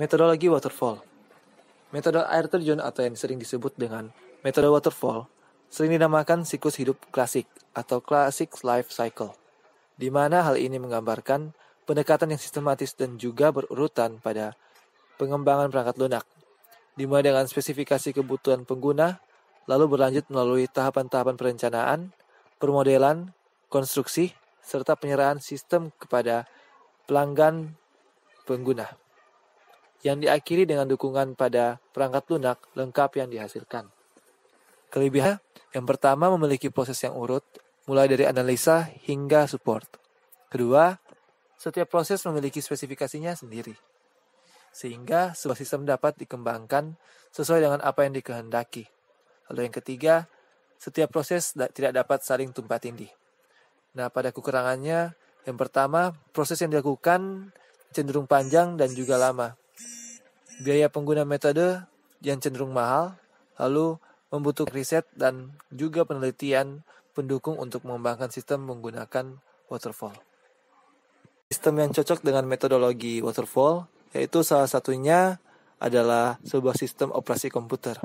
Metodologi waterfall. Metode air terjun atau yang sering disebut dengan metode waterfall sering dinamakan siklus hidup klasik atau classic life cycle, di mana hal ini menggambarkan pendekatan yang sistematis dan juga berurutan pada pengembangan perangkat lunak, dimulai dengan spesifikasi kebutuhan pengguna, lalu berlanjut melalui tahapan-tahapan perencanaan, permodelan, konstruksi, serta penyerahan sistem kepada pelanggan pengguna, yang diakhiri dengan dukungan pada perangkat lunak lengkap yang dihasilkan. Kelebihan yang pertama memiliki proses yang urut, mulai dari analisa hingga support. Kedua, setiap proses memiliki spesifikasinya sendiri, sehingga sebuah sistem dapat dikembangkan sesuai dengan apa yang dikehendaki. Lalu yang ketiga, setiap proses tidak dapat saling tumpang tindih. Nah, pada kekurangannya, yang pertama, proses yang dilakukan cenderung panjang dan juga lama. Biaya pengguna metode yang cenderung mahal, lalu membutuhkan riset dan juga penelitian pendukung untuk mengembangkan sistem menggunakan waterfall. Sistem yang cocok dengan metodologi waterfall yaitu salah satunya adalah sebuah sistem operasi komputer.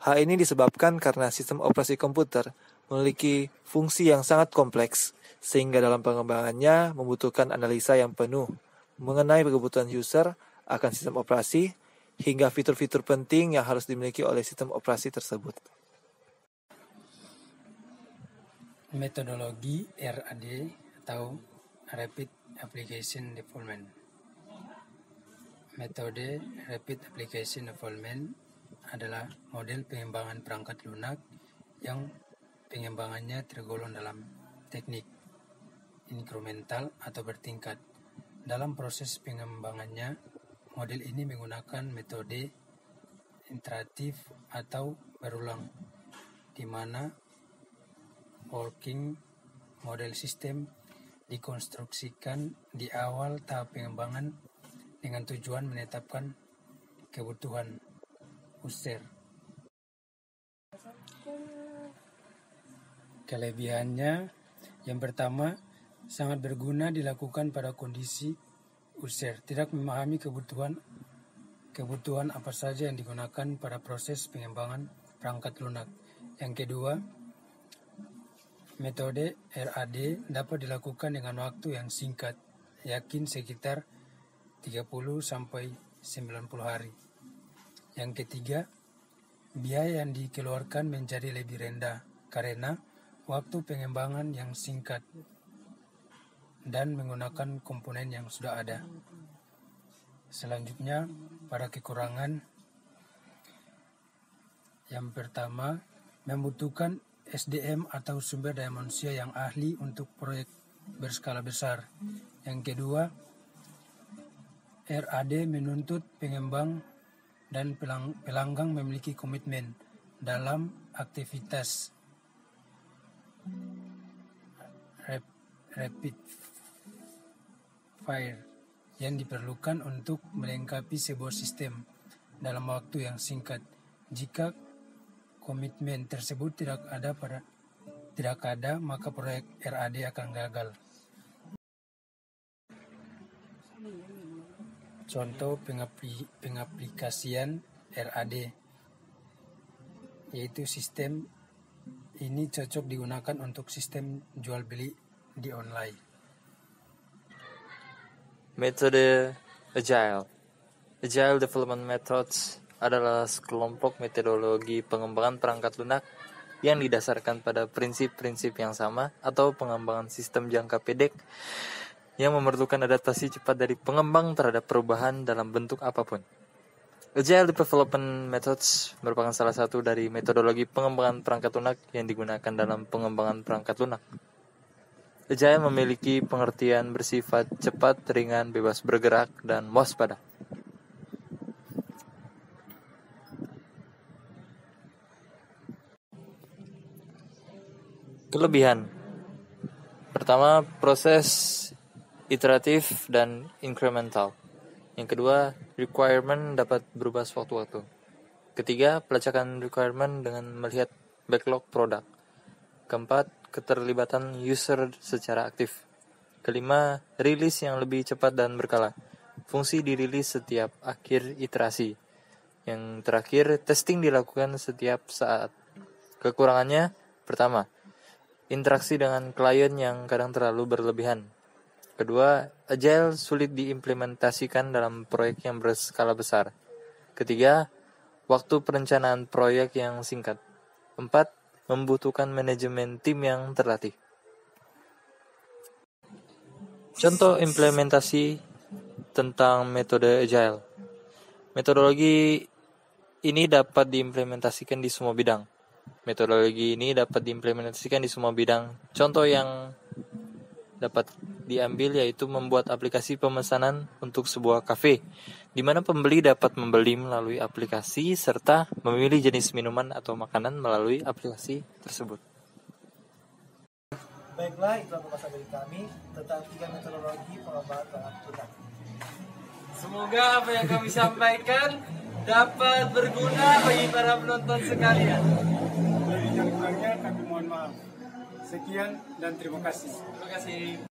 Hal ini disebabkan karena sistem operasi komputer memiliki fungsi yang sangat kompleks, sehingga dalam pengembangannya membutuhkan analisa yang penuh mengenai kebutuhan user akan sistem operasi, hingga fitur-fitur penting yang harus dimiliki oleh sistem operasi tersebut. Metodologi RAD atau Rapid Application Development. Metode Rapid Application Development adalah model pengembangan perangkat lunak yang pengembangannya tergolong dalam teknik inkremental atau bertingkat. Dalam proses pengembangannya, model ini menggunakan metode iteratif atau berulang, di mana working model sistem dikonstruksikan di awal tahap pengembangan dengan tujuan menetapkan kebutuhan user. Kelebihannya, yang pertama, sangat berguna dilakukan pada kondisi user tidak memahami kebutuhan apa saja yang digunakan pada proses pengembangan perangkat lunak. Yang kedua, metode RAD dapat dilakukan dengan waktu yang singkat, yakin sekitar 30-90 hari. Yang ketiga, biaya yang dikeluarkan menjadi lebih rendah karena waktu pengembangan yang singkat dan menggunakan komponen yang sudah ada. Selanjutnya, pada kekurangan, yang pertama, membutuhkan SDM atau sumber daya manusia yang ahli untuk proyek berskala besar. Yang kedua, RAD menuntut pengembang dan pelanggan memiliki komitmen dalam aktivitas rapid fire yang diperlukan untuk melengkapi sebuah sistem dalam waktu yang singkat. Jika komitmen tersebut tidak ada, maka proyek RAD akan gagal. Contoh pengaplikasian RAD, yaitu sistem ini cocok digunakan untuk sistem jual beli di online. Metode Agile. Agile Development Methods adalah sekelompok metodologi pengembangan perangkat lunak yang didasarkan pada prinsip-prinsip yang sama atau pengembangan sistem jangka pendek yang memerlukan adaptasi cepat dari pengembang terhadap perubahan dalam bentuk apapun. Agile Development Methods merupakan salah satu dari metodologi pengembangan perangkat lunak yang digunakan dalam pengembangan perangkat lunak. Agile memiliki pengertian bersifat cepat, ringan, bebas bergerak, dan waspada. Kelebihan. Pertama, proses iteratif dan incremental. Yang kedua, requirement dapat berubah sewaktu-waktu. Ketiga, pelacakan requirement dengan melihat backlog produk. Keempat, keterlibatan user secara aktif. Kelima, rilis yang lebih cepat dan berkala. fungsi dirilis setiap akhir iterasi. Yang terakhir, testing dilakukan setiap saat. Kekurangannya, pertama, interaksi dengan klien yang kadang terlalu berlebihan. Kedua, agile sulit diimplementasikan dalam proyek yang berskala besar. Ketiga, waktu perencanaan proyek yang singkat. 4. Membutuhkan manajemen tim yang terlatih. Contoh implementasi tentang metode agile. Metodologi ini dapat diimplementasikan di semua bidang. Contoh yang dapat diambil yaitu membuat aplikasi pemesanan untuk sebuah kafe, di mana pembeli dapat membeli melalui aplikasi serta memilih jenis minuman atau makanan melalui aplikasi tersebut. Baiklah, itulah pembahasan dari kami tentang 3 metodologi pengembangan perangkat lunak. Semoga apa yang kami sampaikan dapat berguna bagi para penonton sekalian. Lebih kurangnya kami mohon maaf. Sekian dan terima kasih. Terima kasih.